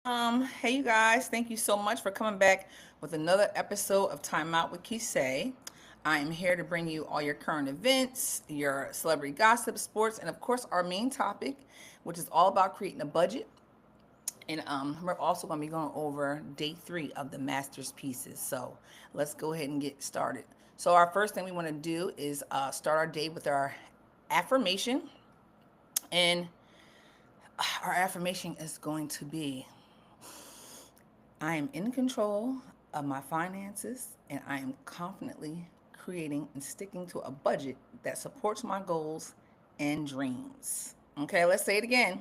Hey you guys, thank you so much for coming back with another episode of Time Out with Kisei. I am here to bring you all your current events, your celebrity gossip, sports, and of course our main topic, which is all about creating a budget. And we're also going to be going over day 3 of the master's pieces. So let's go ahead and get started. So our first thing we want to do is start our day with our affirmation, and our affirmation is going to be: I am in control of my finances and I am confidently creating and sticking to a budget that supports my goals and dreams. Okay, let's say it again.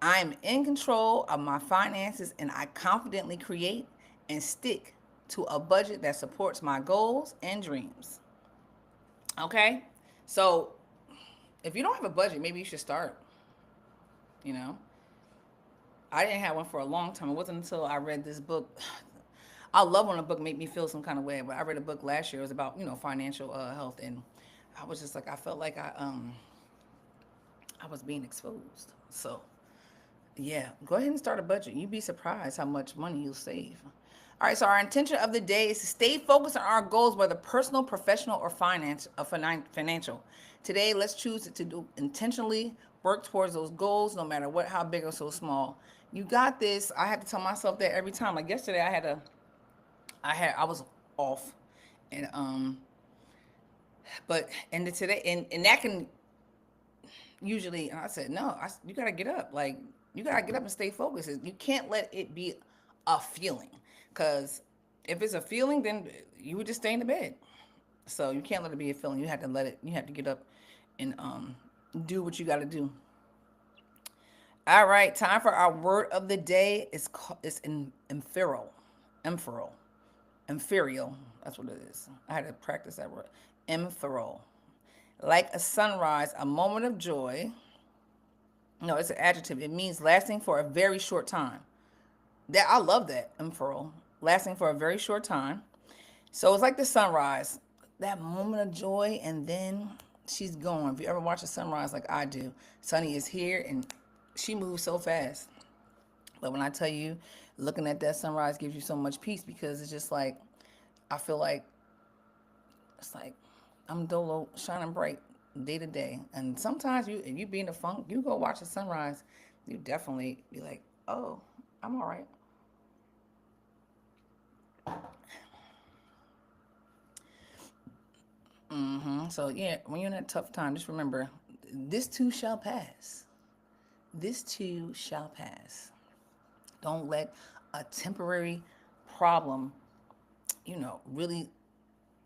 I am in control of my finances and I confidently create and stick to a budget that supports my goals and dreams. Okay, so if you don't have a budget, maybe you should start. You know, I didn't have one for a long time. It wasn't until I read this book. I love when a book made me feel some kind of way. But I read a book last year. It was about financial health, and I was just like I felt like I was being exposed. So yeah, go ahead and start a budget. You'd be surprised how much money you'll save. All right, so our intention of the day is to stay focused on our goals, whether personal, professional, or financial. Today, let's choose to do intentionally work towards those goals, no matter what, how big or so small. You got this. I have to tell myself that every time. Like yesterday, I was off, and but and today, and that can usually, and I said, no, you got to get up. Like, you got to get up and stay focused. You can't let it be a feeling. Because if it's a feeling, then you would just stay in the bed. So you can't let it be a feeling. You have to you have to get up and do what you got to do. All right, time for our word of the day. It's in inferior. Inferior. Inferior. That's what it is. I had to practice that word. Inferior. Like a sunrise, a moment of joy. No, it's an adjective. It means lasting for a very short time. That I love that unfurl, lasting for a very short time. So it's like the sunrise, that moment of joy, and then she's gone. If you ever watch a sunrise like I do, Sunny is here and she moves so fast. But when I tell you, looking at that sunrise gives you so much peace because it's just like I feel like it's like I'm Dolo shining bright day to day. And sometimes if you be in the funk, you go watch a sunrise, you definitely be like, oh, I'm all right. So yeah, when you're in a tough time, just remember, this too shall pass. This too shall pass. Don't let a temporary problem, really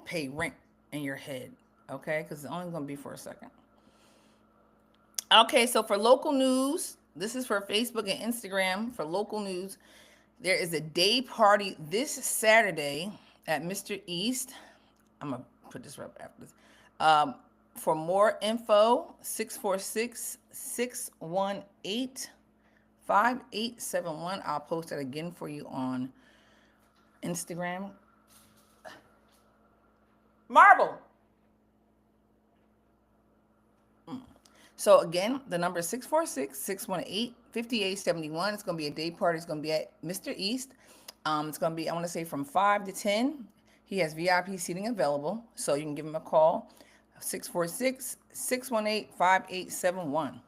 pay rent in your head. Okay, because it's only going to be for a second. Okay, so for local news, this is for Facebook and Instagram. For local news, there is a day party this Saturday at Mr. East. I'm going to put this right after this. Um, for more info, 646-618-5871. I'll post that again for you on Instagram. Marble. So again, the number is 646-618-5871. It's going to be a day party. It's going to be at Mr. East. It's going to be, I want to say, from 5 to 10. He has VIP seating available, so you can give him a call, 646-618-5871.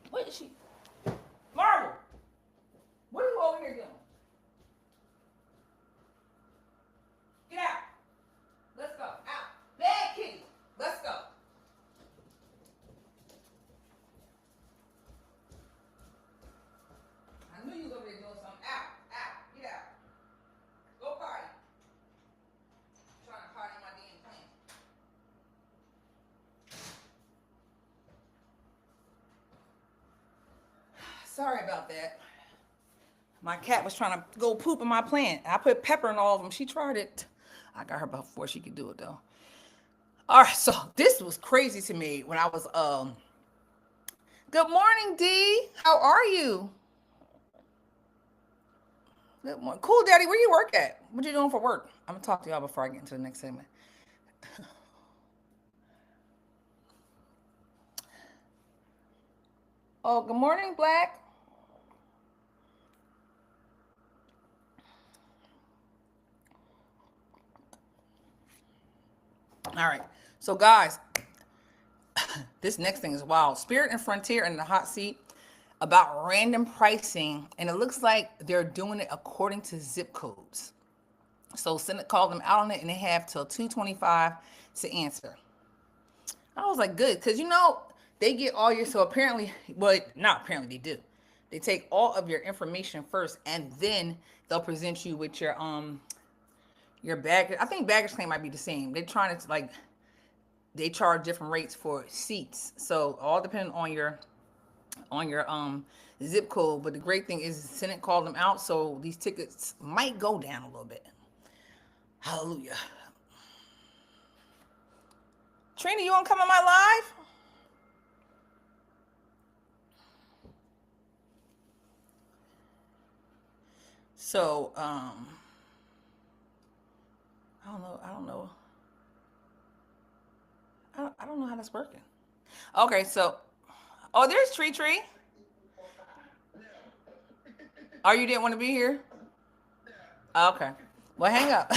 What is she? Marvel, what are you over here doing? Get out. Let's go. Out. Bad kitty. Let's go. I knew you was over there doing something. Out. Out. Get out. Go party. Trying to party my damn plant. Sorry about that. My cat was trying to go poop in my plant. I put pepper in all of them. She tried it. I got her before she could do it though. All right, so this was crazy to me when I was good morning, D. How are you? Good morning. Cool Daddy, where you work at? What you doing for work? I'm gonna talk to y'all before I get into the next segment. Oh, good morning, Black. All right. So, guys, this next thing is wild. Spirit and Frontier in the hot seat about random pricing, and it looks like they're doing it according to zip codes. So Senate called them out on it, and they have till 2:25 to answer. I was like, good, because they get all your, so apparently, but not apparently, they do. They take all of your information first, and then they'll present you with your baggage. I think baggage claim might be the same. They're trying to like they charge different rates for seats, so all depending on your zip code. But the great thing is, the Senate called them out, so these tickets might go down a little bit. Hallelujah. Trina, you want to come on my live? So, I don't know. I don't know how that's working. Okay, so, oh, there's Tree Tree. Oh, you didn't want to be here? Okay. Well, hang up.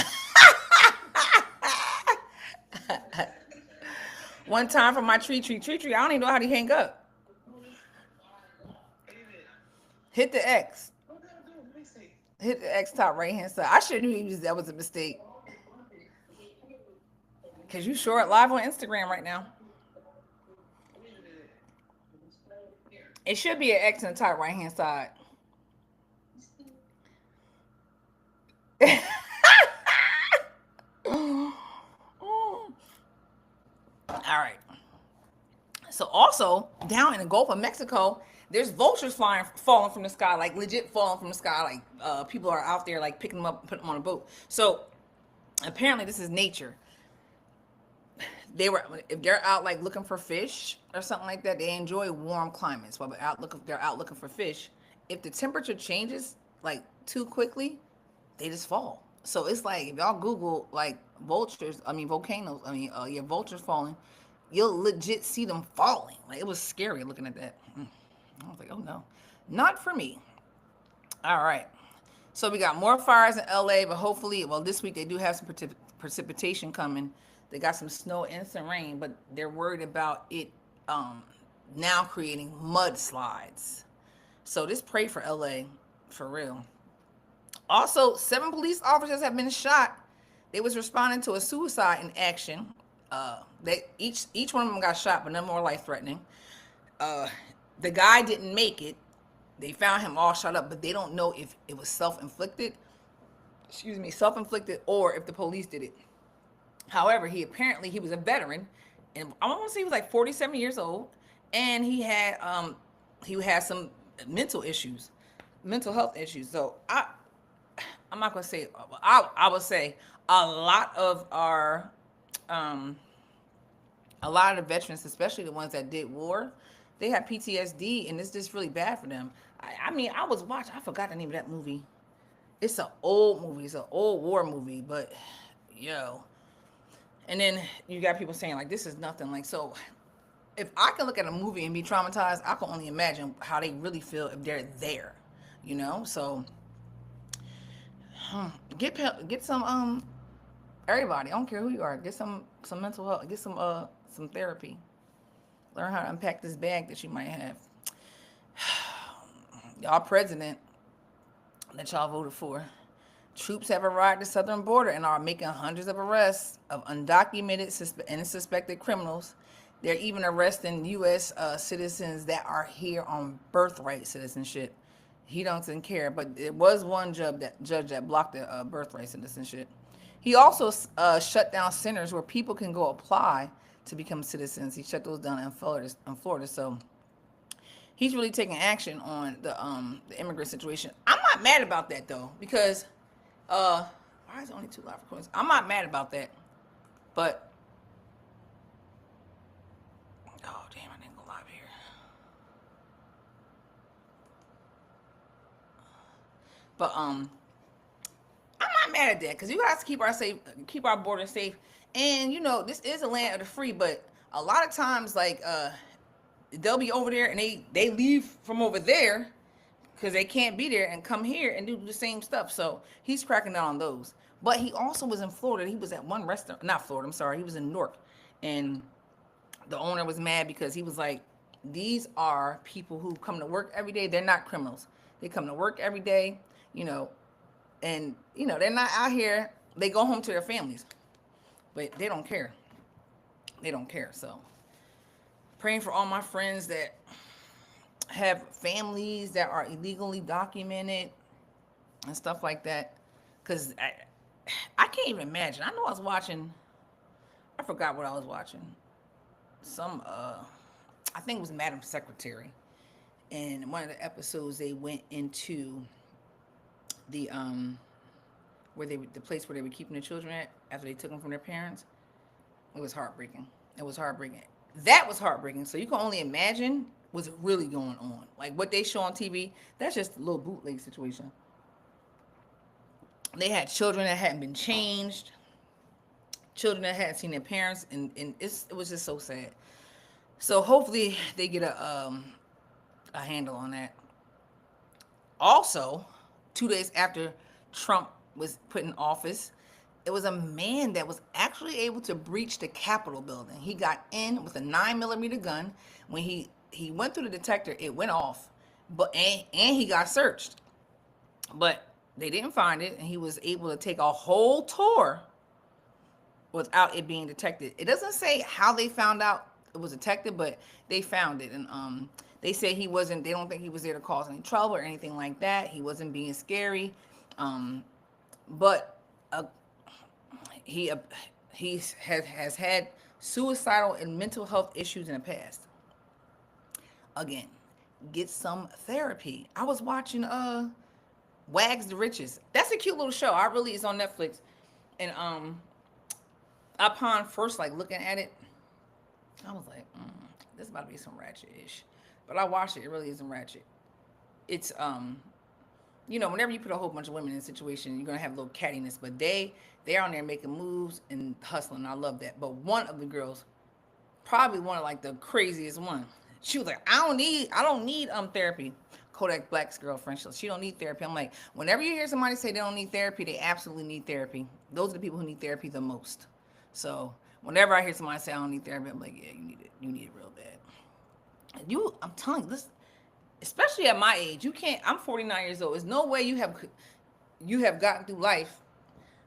One time for my Tree Tree. Tree Tree, I don't even know how to hang up. Hit the X. Hit the X top right hand side. I shouldn't have used that. Was a mistake. Because you short live on Instagram right now. It should be an X in the top right hand side. All right. So also down in the Gulf of Mexico, there's vultures falling from the sky, like legit falling from the sky. Like people are out there like picking them up, and putting them on a boat. So apparently this is nature. If they're out like looking for fish or something like that, they enjoy warm climates. While they're out looking for fish. If the temperature changes like too quickly, they just fall. So it's like if y'all Google like volcanoes, vultures falling, you'll legit see them falling. Like it was scary looking at that. I was like, oh no, not for me. All right. So we got more fires in LA, but hopefully, well, this week they do have some precipitation coming. They got some snow and some rain, but they're worried about it now creating mudslides. So just pray for LA, for real. Also, 7 police officers have been shot. They was responding to a suicide in action. They each one of them got shot, but none more life threatening. The guy didn't make it. They found him all shot up, but they don't know if it was self-inflicted. Self-inflicted, or if the police did it. However, he was a veteran, and I want to say he was like 47 years old, and he had some mental health issues. So I'm not gonna say. I would say a lot of the veterans, especially the ones that did war, they have PTSD, and it's just really bad for them. I was watching. I forgot the name of that movie. It's an old movie. It's an old war movie, but yo. And then you got people saying like, this is nothing. Like, so if I can look at a movie and be traumatized, I can only imagine how they really feel if they're there, So get some everybody. I don't care who you are. Get some mental health. Get some therapy. Learn how to unpack this bag that you might have. Y'all president that y'all voted for. Troops have arrived at the southern border and are making hundreds of arrests of undocumented and suspected criminals. They're even arresting U.S. Citizens that are here on birthright citizenship. He doesn't care, but it was one judge that blocked the birthright citizenship. He also shut down centers where people can go apply to become citizens. He shut those down in Florida. So he's really taking action on the immigrant situation. I'm not mad about that though, because why is there only 2 live recordings? I'm not mad about that, but oh damn, I didn't go live here. But I'm not mad at that, because you guys keep our border safe, and this is a land of the free. But a lot of times, like they'll be over there and they leave from over there because they can't be there and come here and do the same stuff. So he's cracking down on those. But he also was in Florida. He was at one restaurant, not Florida, I'm sorry. He was in Newark. And the owner was mad because he was like, these are people who come to work every day. They're not criminals. They come to work every day, you know, and, they're not out here. They go home to their families, but they don't care. They don't care. So praying for all my friends that have families that are illegally documented and stuff like that. Because I can't even imagine. I know I was watching, I forgot what I was watching. Some, I think it was Madam Secretary. And in one of the episodes, they went into the, the place where they were keeping the children at after they took them from their parents. It was heartbreaking. It was heartbreaking. That was heartbreaking. So you can only imagine what's really going on. Like what they show on TV, that's just a little bootleg situation. They had children that hadn't been changed, children that hadn't seen their parents, and it was just so sad. So hopefully they get a handle on that. Also, 2 days after Trump was put in office, it was a man that was actually able to breach the Capitol building. He got in with a 9mm gun. When he went through the detector, it went off, but and he got searched, but they didn't find it, and he was able to take a whole tour without it being detected. It doesn't say how they found out it was detected, but they found it, and they say he wasn't. They don't think he was there to cause any trouble or anything like that. He wasn't being scary, but he has had suicidal and mental health issues in the past. Again, get some therapy. I was watching Wags the Riches. That's a cute little show. I really It's on Netflix, and upon first like looking at it, I was like, this is about to be some ratchet-ish. But I watched it. It really isn't ratchet. It's whenever you put a whole bunch of women in a situation, you're gonna have a little cattiness. But they're on there making moves and hustling. I love that. But one of the girls, probably one of like the craziest one, she was like, I don't need therapy. Kodak Black's girlfriend, she don't need therapy. I'm like, whenever you hear somebody say they don't need therapy, they absolutely need therapy. Those are the people who need therapy the most. So whenever I hear somebody say I don't need therapy, I'm like, yeah, you need it. You need it real bad. I'm telling you, this, especially at my age, you can't. I'm 49 years old. There's no way you have gotten through life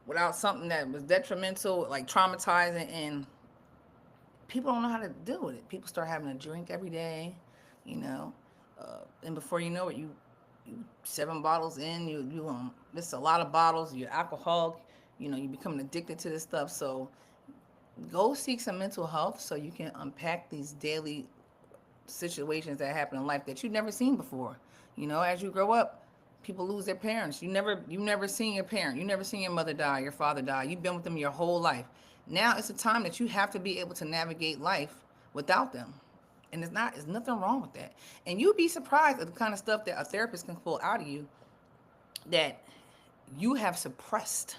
without something that was detrimental, like traumatizing, and people don't know how to deal with it. People start having a drink every day, you know, and before you know it, you 7 bottles in, this a lot of bottles. You're alcoholic, you becoming addicted to this stuff. So go seek some mental health so you can unpack these daily situations that happen in life that you've never seen before. As you grow up, people lose their parents. You never seen your parent. You never seen your mother die, your father die. You've been with them your whole life. Now it's a time that you have to be able to navigate life without them. And there's nothing wrong with that. And you'd be surprised at the kind of stuff that a therapist can pull out of you that you have suppressed.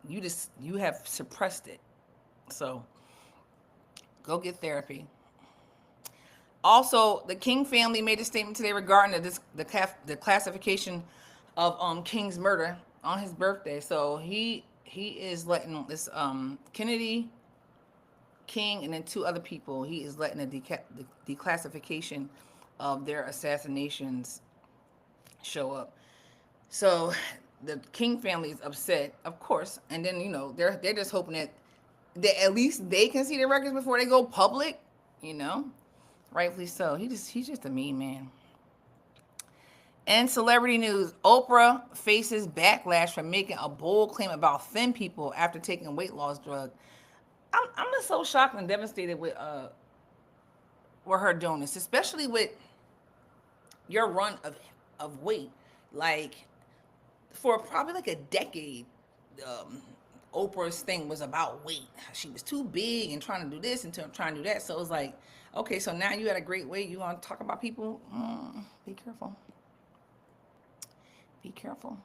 You have suppressed it. So go get therapy. Also, the King family made a statement today regarding the classification of King's murder on his birthday. So he is letting this Kennedy, King, and then 2 other people. He is letting the declassification of their assassinations show up. So the King family is upset, of course, and then they're just hoping that at least they can see their records before they go public. Rightfully so. He's just a mean man. And celebrity news: Oprah faces backlash for making a bold claim about thin people after taking a weight loss drug. I'm just so shocked and devastated with her doing this, especially with your run of weight. Like for probably like a decade, Oprah's thing was about weight. She was too big and trying to do this and trying to do that. So it was like, okay, so now you had a great weight. You want to talk about people? Be careful. Be careful.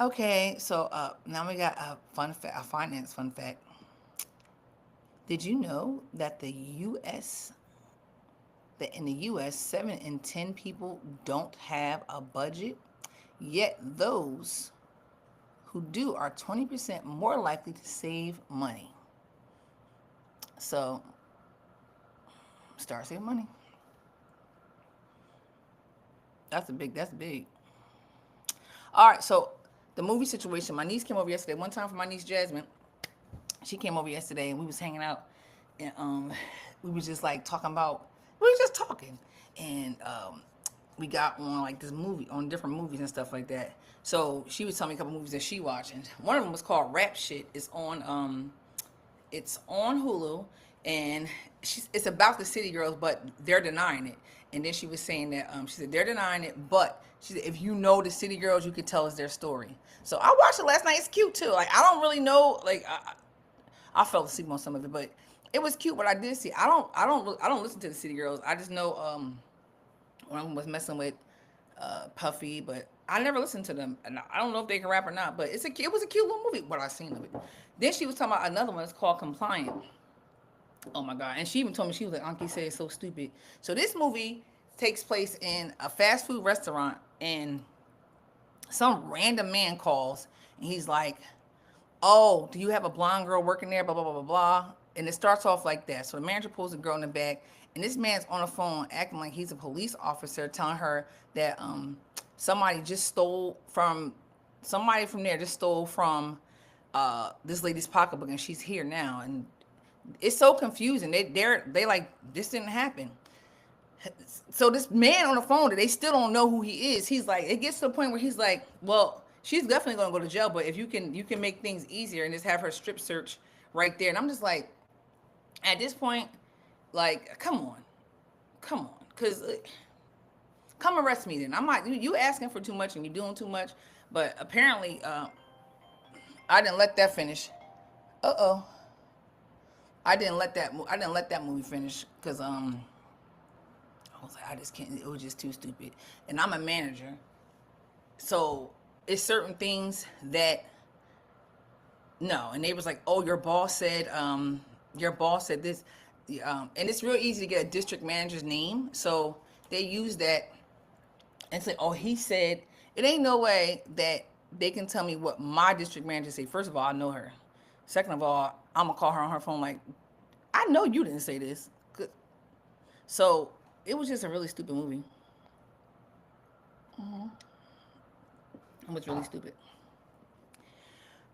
Okay, so now we got a finance fun fact. Did you know that in the U.S., 7 in 10 people don't have a budget? Yet those who do are 20% more likely to save money. So, start saving money. That's big. All right, so the movie situation. My niece came over yesterday. One time for my niece Jasmine, she came over yesterday and we was hanging out, and we was just like talking about. We were just talking, and we got on like this movie, on different movies and stuff like that. So she was telling me a couple movies that she watched, and one of them was called Rap Shit. It's on Hulu, and it's about the City Girls, but they're denying it. And then she was saying that she said they're denying it, but she said if you know the City Girls, you could tell us their story. So I watched it last night. It's cute too. Like I don't really know. Like I fell asleep on some of it, but it was cute. But I did see. I don't listen to the City Girls. I just know when I was messing with Puffy, but I never listened to them. And I don't know if they can rap or not. But it was a cute little movie. What I seen of it. Then she was talking about another one. It's called Compliant. Oh my God. And she even told me, she was like, Auntie said it's so stupid. So this movie takes place in a fast food restaurant, and some random man calls and he's like, oh, do you have a blonde girl working there? Blah, blah, blah, blah, blah. And it starts off like that. So the manager pulls a girl in the back, and this man's on the phone acting like he's a police officer, telling her that somebody from there just stole from this lady's pocketbook, and she's here now. And it's so confusing. They like, this didn't happen. So this man on the phone, they still don't know who he is. He's like, it gets to the point where he's like, well, she's definitely gonna go to jail, but if you can make things easier and just have her strip search right there. And I'm just like, at this point, like, come on, because come arrest me then. I'm like, you asking for too much and you doing too much. But apparently, I didn't let that finish. I didn't let that movie finish because I was like, I just can't. It was just too stupid. And I'm a manager, so it's certain things that no. And they was like, oh, your boss said this, and it's real easy to get a district manager's name, so they use that and say, oh, he said. It ain't no way that they can tell me what my district manager say. First of all, I know her. Second of all, I'm gonna call her on her phone like, I know you didn't say this. So it was just a really stupid movie. It was really stupid.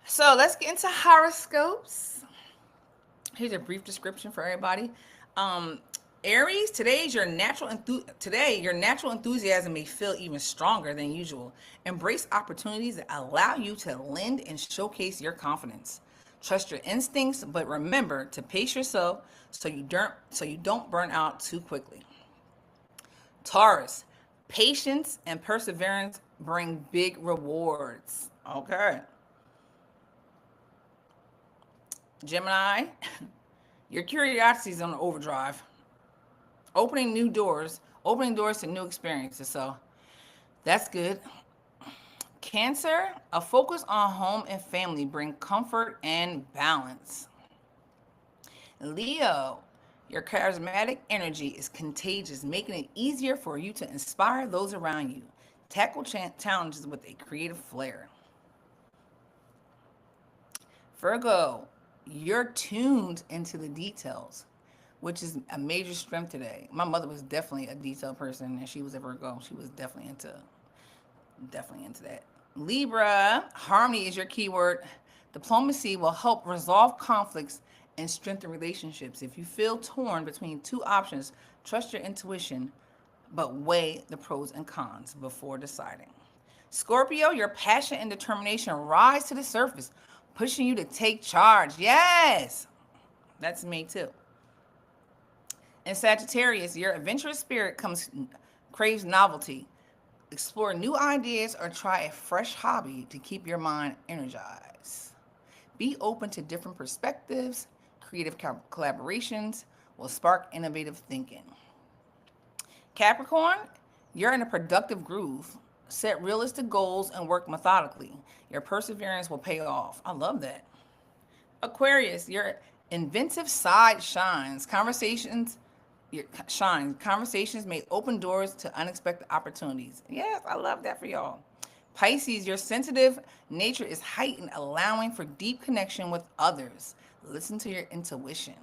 So let's get into horoscopes. Here's a brief description for everybody. Aries, today your natural enthusiasm may feel even stronger than usual. Embrace opportunities that allow you to lend and showcase your confidence. Trust your instincts, but remember to pace yourself so you don't burn out too quickly. Taurus, patience and perseverance bring big rewards. Okay. Gemini, your curiosity is on overdrive. Opening doors to new experiences. So that's good. Cancer, a focus on home and family bring comfort and balance. Leo, your charismatic energy is contagious, making it easier for you to inspire those around you. Tackle challenges with a creative flair. Virgo, you're tuned into the details, which is a major strength today. My mother was definitely a detail person, and she was a Virgo. She was definitely into that. Libra, harmony is your keyword. Diplomacy will help resolve conflicts and strengthen relationships. If you feel torn between two options, trust your intuition, but weigh the pros and cons before deciding. Scorpio, your passion and determination rise to the surface, pushing you to take charge. Yes, that's me too. And Sagittarius, your adventurous spirit craves novelty. Explore new ideas or try a fresh hobby to keep your mind energized. Be open to different perspectives. Creative collaborations will spark innovative thinking. Capricorn, you're in a productive groove. Set realistic goals and work methodically. Your perseverance will pay off. I love that. Aquarius, your inventive side shines. Conversations may open doors to unexpected opportunities. Yes, I love that for y'all. Pisces, your sensitive nature is heightened, allowing for deep connection with others. Listen to your intuition.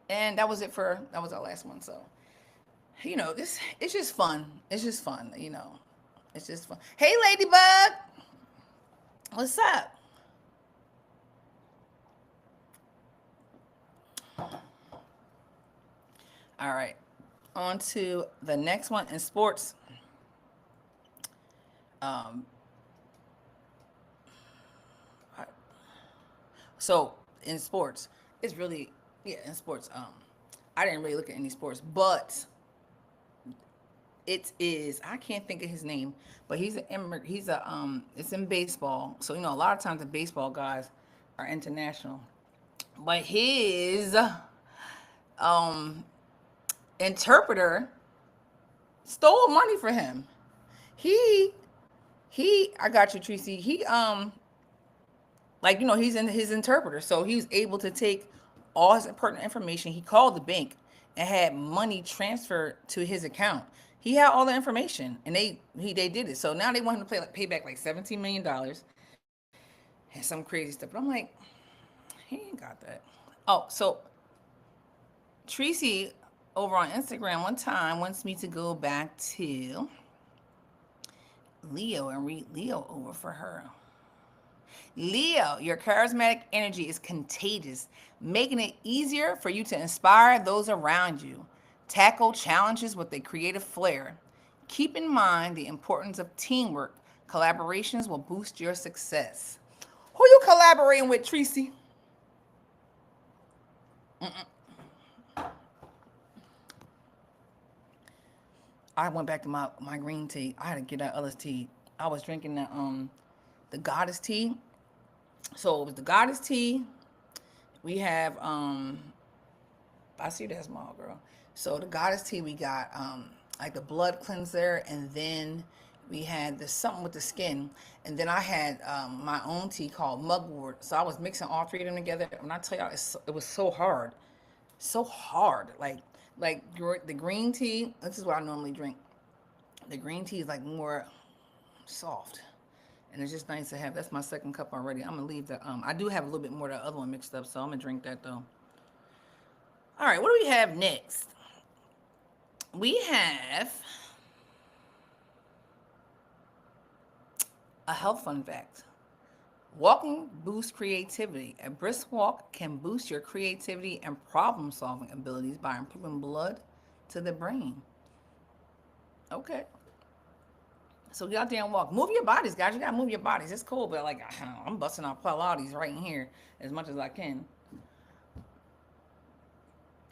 And that was our last one. So, this it's just fun. It's just fun. It's just fun. Hey, Ladybug, what's up? All right, on to the next one in sports. Um, so in sports, it's really yeah in sports. I didn't really look at any sports, but it is I can't think of his name, but it's in baseball. So a lot of times the baseball guys are international, but his um interpreter stole money for him. He I got you, Tracy. He's in his interpreter, so he was able to take all his pertinent information. He called the bank and had money transferred to his account. He had all the information, and they did it. So now they want him to pay back like $17 million and some crazy stuff. But I'm like, he ain't got that. Oh, so Tracy over on Instagram one time wants me to go back to Leo and read Leo over for her. Leo, your charismatic energy is contagious, making it easier for you to inspire those around you. Tackle challenges with a creative flair. Keep in mind the importance of teamwork. Collaborations will boost your success. Who you collaborating with, Tracy? I went back to my green tea. I had to get that other tea. I was drinking the goddess tea. So it was the goddess tea. We have I see that small girl. So the goddess tea we got like the blood cleanser, and then we had the something with the skin, and then I had my own tea called mugwort. So I was mixing all three of them together. When I tell y'all, it was so hard. Like the green tea. This is what I normally drink. The green tea is like more soft, and it's just nice to have. That's my second cup already. I'm gonna leave the I do have a little bit more of the other one mixed up, so I'm gonna drink that though. All right, what do we have next? We have a health fun fact. Walking boosts creativity. A brisk walk can boost your creativity and problem solving abilities by improving blood to the brain. Okay. So get out there and walk. Move your bodies, guys. You gotta move your bodies. It's cool, but like I'm busting out Pilates right in here as much as I can.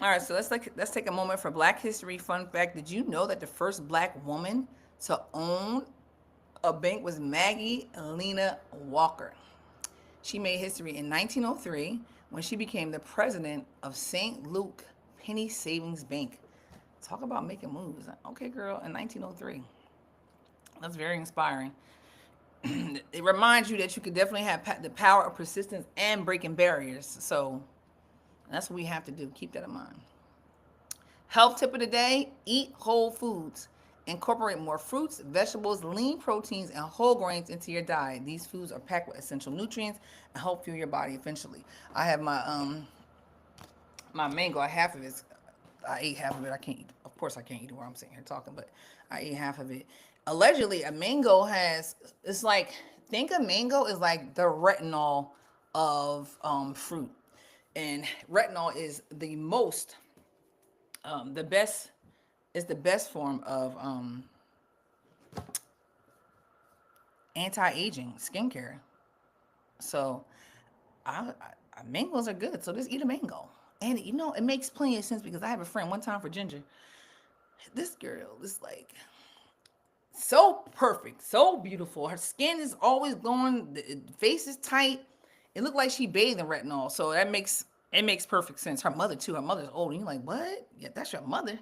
All right, so let's take a moment for Black History fun fact. Did you know that the first Black woman to own a bank was Maggie Lena Walker? She made history in 1903 when she became the president of St. Luke Penny Savings Bank. Talk about making moves. Okay, girl, in 1903. That's very inspiring. It reminds you that you could definitely have the power of persistence and breaking barriers. So that's what we have to do. Keep that in mind. Health tip of the day: eat whole foods. Incorporate more fruits, vegetables, lean proteins, and whole grains into your diet. These foods are packed with essential nutrients and help fuel your body efficiently. I have my mango. I ate half of it. I can't eat. Of course, I can't eat it while I'm sitting here talking, but I ate half of it. Allegedly, a mango has. It's like think a mango is like the retinol of fruit, and retinol is the best is the best form of anti-aging skincare. So mangoes are good. So just eat a mango. And it makes plenty of sense because I have a friend one time for Ginger. This girl is like so perfect, so beautiful. Her skin is always glowing. The face is tight. It looked like she bathed in retinol. So it makes perfect sense. Her mother too. Her mother's old. And you're like, what? Yeah, that's your mother.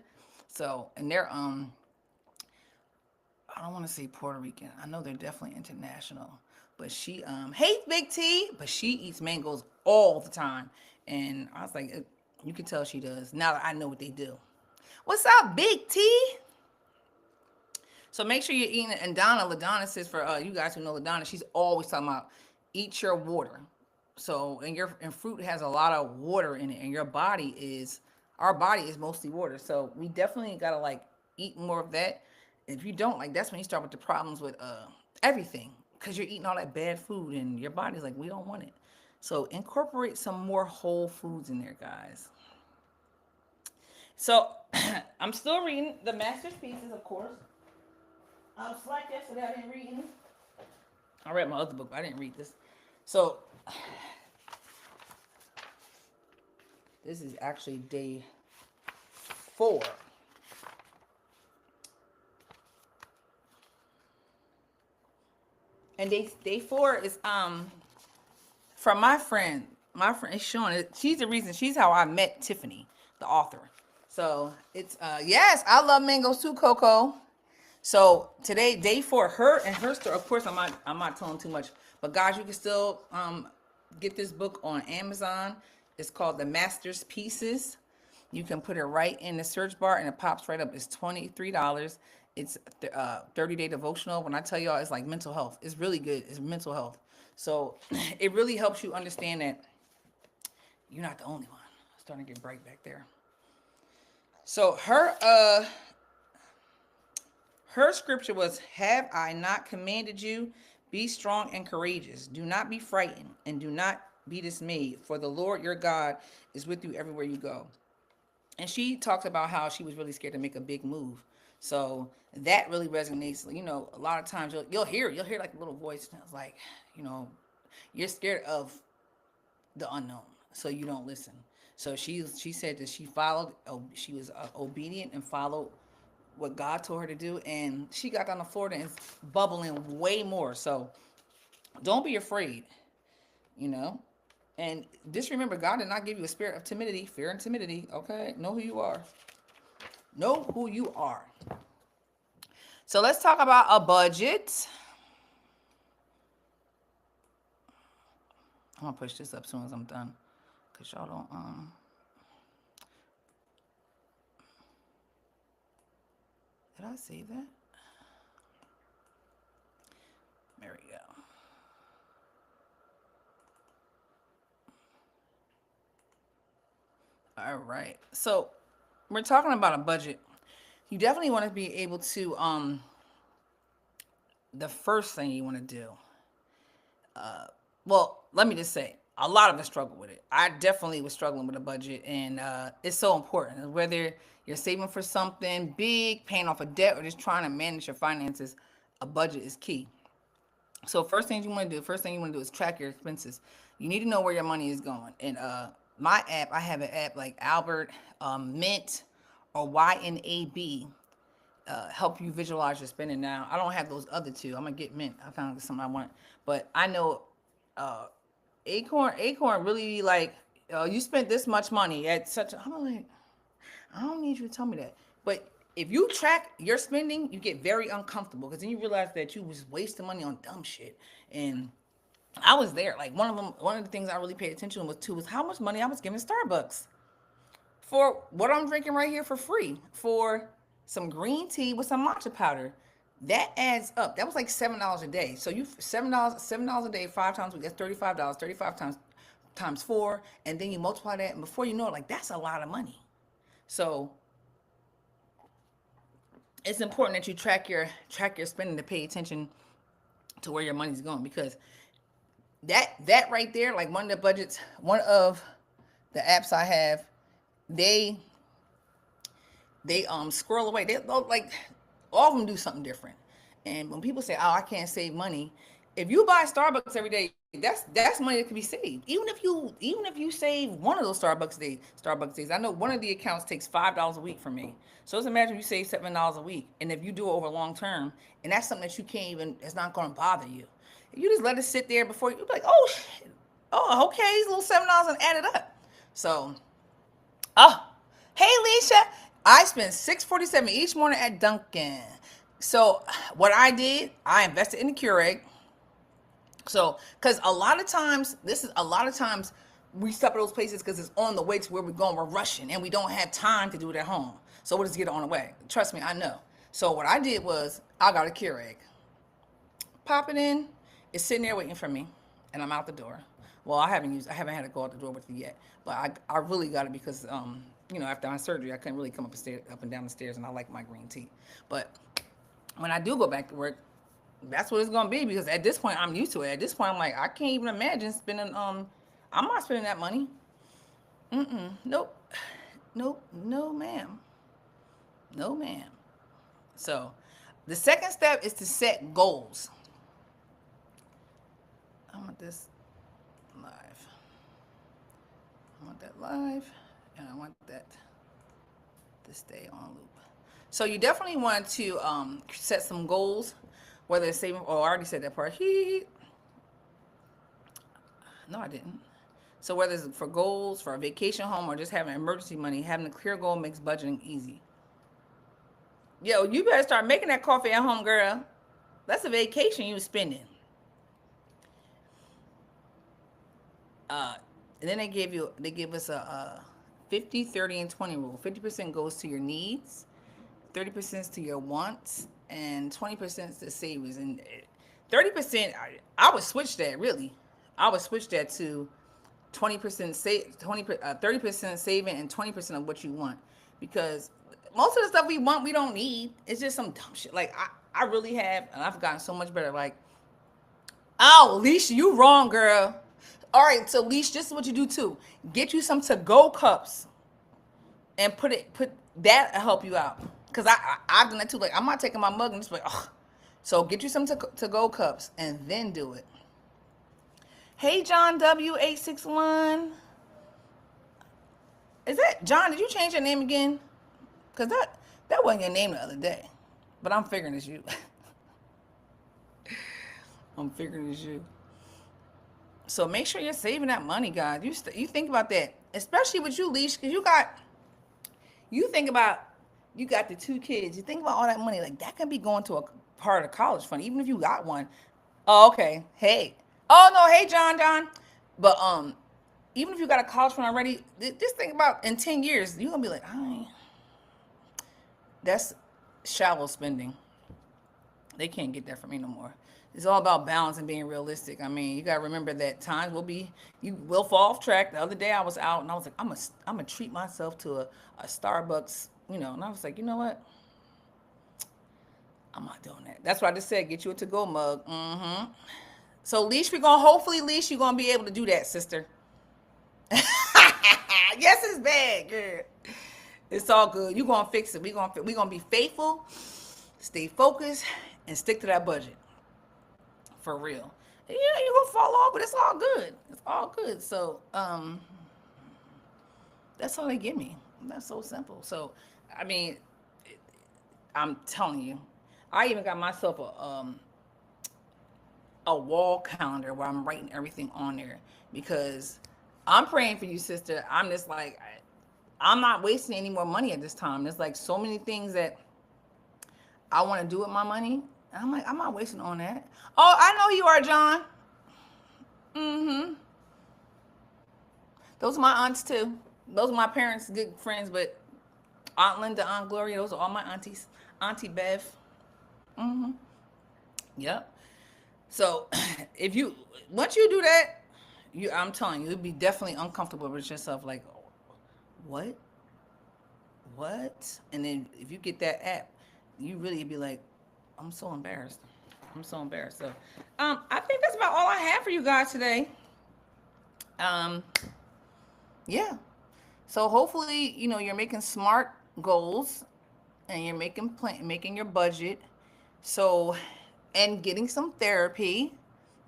So and they're I don't want to say Puerto Rican. I know they're definitely international. But she hates Big T, but she eats mangoes all the time. And I was like, you can tell she does. Now that I know what they do. What's up, Big T? So make sure you're eating it. And LaDonna says, for you guys who know LaDonna, she's always talking about eat your water. So and fruit has a lot of water in it, and our body is mostly water. So we definitely gotta like eat more of that. If you don't, like, that's when you start with the problems with everything, because you're eating all that bad food and your body's like, we don't want it. So incorporate some more whole foods in there, guys. So I'm still reading the Master's Pieces, of course. I was slack yesterday. I didn't read any. I read my other book, but I didn't read this. So this is actually day 4. And day 4 is from my friend is Sean. She's the reason. She's how I met Tiffany, the author. So it's yes, I love mangoes too, Coco. So today, day 4, her and her story. Of course, I'm not telling too much, but guys, you can still get this book on Amazon. It's called The Master's Pieces. You can put it right in the search bar and it pops right up. It's $23. It's 30-day devotional. When I tell y'all, it's like mental health. It's really good. It's mental health. So it really helps you understand that you're not the only one. It's starting to get bright back there. So her scripture was, have I not commanded you? Be strong and courageous. Do not be frightened and do not be dismayed, for the Lord your God is with you everywhere you go. And she talks about how she was really scared to make a big move. So that really resonates. You know, a lot of times you'll hear like a little voice. And it's like, you know, you're scared of the unknown, so you don't listen. So she said that she was obedient and followed what God told her to do, and she got down to Florida and bubbling way more. So don't be afraid, you know. And just remember, God did not give you a spirit of timidity, fear and timidity. Okay, know who you are. Know who you are. So let's talk about a budget. I'm gonna push this up as soon as I'm done, cause y'all don't Did I save that? There we go. All right. So we're talking about a budget. You definitely want to be able to the first thing you want to do. Well, let me just say, a lot of us struggle with it. I definitely was struggling with a budget, and it's so important. Whether you're saving for something big, paying off a debt, or just trying to manage your finances, a budget is key. So first thing you want to do is track your expenses. You need to know where your money is going. And my app, I have an app like Albert, Mint, or YNAB. Help you visualize your spending. Now, I don't have those other two. I'm gonna get Mint. I found something I want, but I know Acorn really like, you spent this much money at such a, I'm like, I don't need you to tell me that. But if you track your spending, you get very uncomfortable, because then you realize that you was wasting money on dumb shit. And I was there. Like one of the things I really paid attention to was how much money I was giving Starbucks for what I'm drinking right here for free, for some green tea with some matcha powder. That adds up. That was like $7 a day. So you $7 a day, 5 times a week. That's $35. 35 times 4, and then you multiply that, and before you know it, like, that's a lot of money. So it's important that you track your spending, to pay attention to where your money's going, because that right there, like one of the apps I have, they squirrel away. They like, all of them do something different. And when people say, "Oh, I can't save money," if you buy Starbucks every day, that's money that can be saved. Even if you save one of those Starbucks days. I know one of the accounts takes $5 a week from me. So just imagine you save $7 a week, and if you do it over long term, and that's something that you can't even, it's not going to bother you. If you just let it sit there before you're like, "Oh shit, oh okay, these little $7 and add it up." So, hey Leisha, I spend $6.47 each morning at Dunkin'. So what I did, I invested in the Keurig. So, because a lot of times we stop at those places because it's on the way to where we're going. We're rushing and we don't have time to do it at home. So we'll just get it on the way. Trust me, I know. So what I did was I got a Keurig, pop it in, it's sitting there waiting for me, and I'm out the door. Well, I haven't had to go out the door with it yet, but I really got it because after my surgery I couldn't really come up and down the stairs, and I like my green tea. But when I do go back to work, that's what it's gonna be, because at this point I'm used to it. At this point I'm like, I can't even imagine spending I'm not spending that money. Nope. Nope. No ma'am. No ma'am. So the second step is to set goals. I want this live. I want that live, and I want that to stay on loop. So you definitely want to set some goals, whether it's saving. Oh, I already said that part. No, I didn't. So whether it's for goals, for a vacation home, or just having emergency money, having a clear goal makes budgeting easy. Yo, you better start making that coffee at home, girl. That's a vacation you spending. And then they give us a 50, 30, and 20 rule. 50% goes to your needs, 30% to your wants, and 20% to savings. And 30%, I would switch that, really. I would switch that to 20% save, 30% saving, and 20% of what you want, because most of the stuff we want we don't need. It's just some dumb shit. Like I really have, and I've gotten so much better. Like, oh, Leash, you wrong, girl. All right, so Leash, this is what you do too. Get you some to-go cups and put that help you out. Cause I've done that too. Like, I'm not taking my mug and just like, ugh. So get you some to-go cups and then do it. Hey, John W861. Is that John? Did you change your name again? Cause that wasn't your name the other day. But I'm figuring it's you. I'm figuring it's you. So make sure you're saving that money, guys. You think about that, especially with you, Leash, because you got the 2 kids. You think about all that money, like that can be going to a part of the college fund, even if you got one. Oh, okay. Hey. Oh no, hey John. But even if you got a college fund already, just think about in 10 years, you're gonna be like, that's shallow spending. They can't get that from me no more. It's all about balance and being realistic. I mean, you gotta remember that times you will fall off track. The other day I was out and I was like, I'm gonna treat myself to a Starbucks, and I was like, you know what? I'm not doing that. That's what I just said. Get you a to-go mug. So Leash, Leash, you're gonna be able to do that, sister. Yes, it's bad, girl. It's all good. You're gonna fix it. We're gonna be faithful, stay focused, and stick to that budget. For real. Yeah, you're gonna fall off, but it's all good. It's all good. So, that's all they give me. That's so simple. So, I mean, I'm telling you, I even got myself a wall calendar where I'm writing everything on there, because I'm praying for you, sister. I'm just like, I'm not wasting any more money at this time. There's like so many things that I want to do with my money. And I'm like, I'm not wasting on that. Oh, I know you are, John. Those are my aunts too. Those are my parents' good friends, but Aunt Linda, Aunt Gloria, those are all my aunties. Auntie Bev. Yep. So if you once you do that, I'm telling you, you'll be definitely uncomfortable with yourself. Like, what? What? And then if you get that app, you really be like, I'm so embarrassed. I'm so embarrassed. So, I think that's about all I have for you guys today. Um, yeah. So hopefully, you're making smart goals, and you're making your budget. So, and getting some therapy.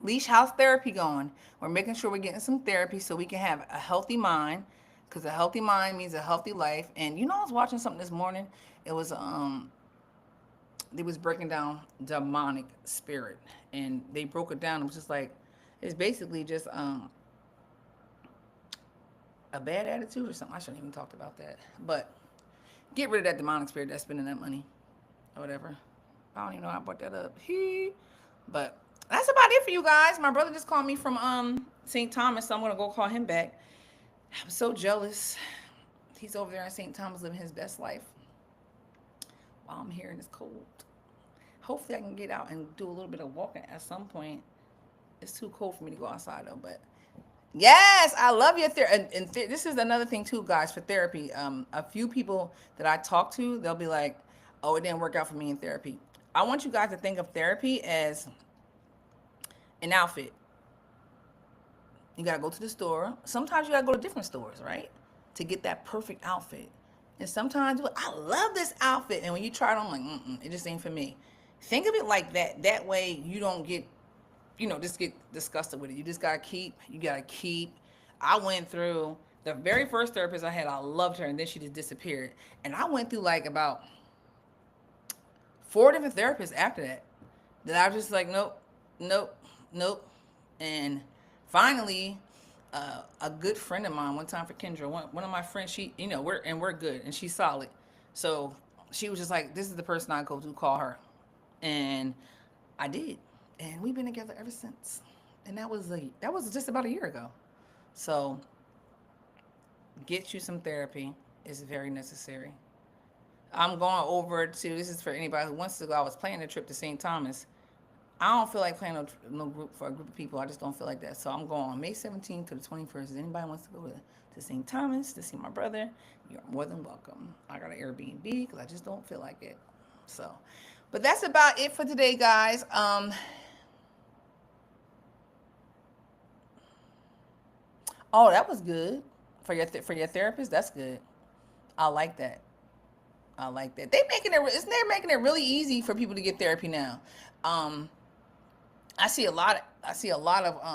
Leash, how's therapy going? We're making sure we're getting some therapy so we can have a healthy mind, because a healthy mind means a healthy life. And I was watching something this morning. It was they was breaking down demonic spirit, and they broke it down. It was just like, it's basically just a bad attitude or something. I shouldn't even talked about that, but get rid of that demonic spirit that's spending that money or whatever. I don't even know how I brought that up. But that's about it for you guys. My brother just called me from St. Thomas, so I'm gonna go call him back. I'm so jealous. He's over there in St. Thomas living his best life. I'm here and it's cold. Hopefully, I can get out and do a little bit of walking at some point. It's too cold for me to go outside though, but yes, I love your therapy. This is another thing too, guys, for therapy. A few people that I talk to, they'll be like, "Oh, it didn't work out for me in therapy." I want you guys to think of therapy as an outfit. You gotta go to the store. Sometimes you gotta go to different stores, right, to get that perfect outfit. And sometimes I love this outfit, and when you try it on, I'm like, it just ain't for me. Think of it like that. That way, you don't get just get disgusted with it. You just gotta keep. You gotta keep. I went through the very first therapist I had. I loved her, and then she just disappeared. And I went through like about 4 different therapists after that. That I was just like, nope, nope, nope. And finally, a good friend of mine, one time for Kendra, one of my friends, she, we're good, and she's solid. So she was just like, this is the person I go to, call her. And I did. And we've been together ever since. And that was just about a year ago. So get you some therapy. It's very necessary. I'm going over to, this is for anybody who wants to go. I was planning a trip to St. Thomas. I don't feel like planning no group for a group of people. I just don't feel like that. So I'm going on May 17th to the 21st. If anybody wants to go to St. Thomas to see my brother, you're more than welcome. I got an Airbnb because I just don't feel like it. So, but that's about it for today, guys. Oh, that was good for your therapist. That's good. I like that. I like that. Isn't they making it really easy for people to get therapy now? Um, I see a lot of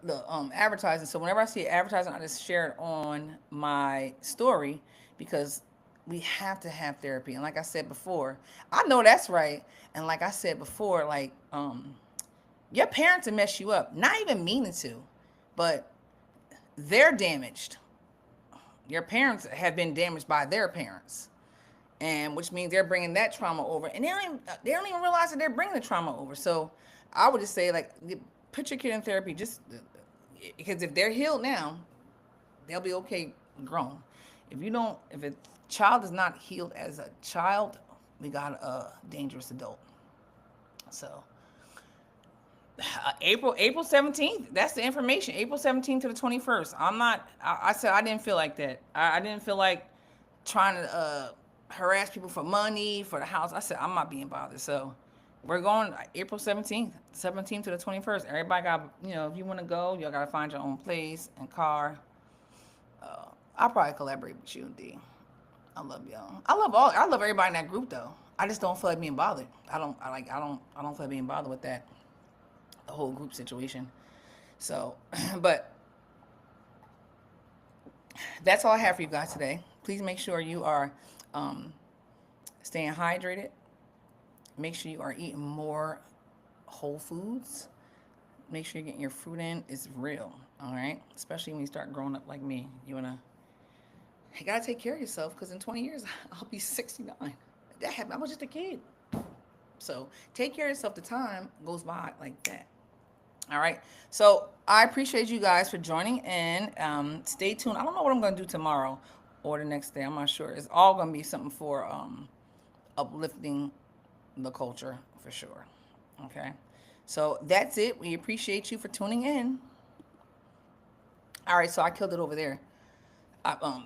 the advertising. So whenever I see advertising, I just share it on my story because we have to have therapy. And like I said before, I know that's right. And like I said before, like your parents will mess you up, not even meaning to, but they're damaged. Your parents have been damaged by their parents, and which means they're bringing that trauma over, and they don't even realize that they're bringing the trauma over. So I would just say, like, put your kid in therapy, just because if they're healed now, they'll be okay grown. If a child is not healed as a child, we got a dangerous adult. So April 17th. That's the information. April 17th to the 21st. I said I didn't feel like that. I didn't feel like trying to harass people for money for the house. I said I'm not being bothered. So we're going April 17th to the 21st. Everybody got, if you want to go, y'all got to find your own place and car. I'll probably collaborate with you and D. I love y'all. I love everybody in that group though. I just don't feel like being bothered. I don't feel like being bothered with that, the whole group situation. So, but that's all I have for you guys today. Please make sure you are staying hydrated. Make sure you are eating more whole foods. Make sure you're getting your fruit in. It's real, all right? Especially when you start growing up like me. You gotta take care of yourself because in 20 years I'll be 69. That happened. I was just a kid. So take care of yourself. The time goes by like that. All right. So I appreciate you guys for joining in. Stay tuned. I don't know what I'm going to do tomorrow or the next day. I'm not sure. It's all going to be something for uplifting the culture for sure. Okay. So that's it. We appreciate you for tuning in. All right. So I killed it over there. I,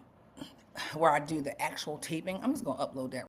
where I do the actual taping. I'm just going to upload that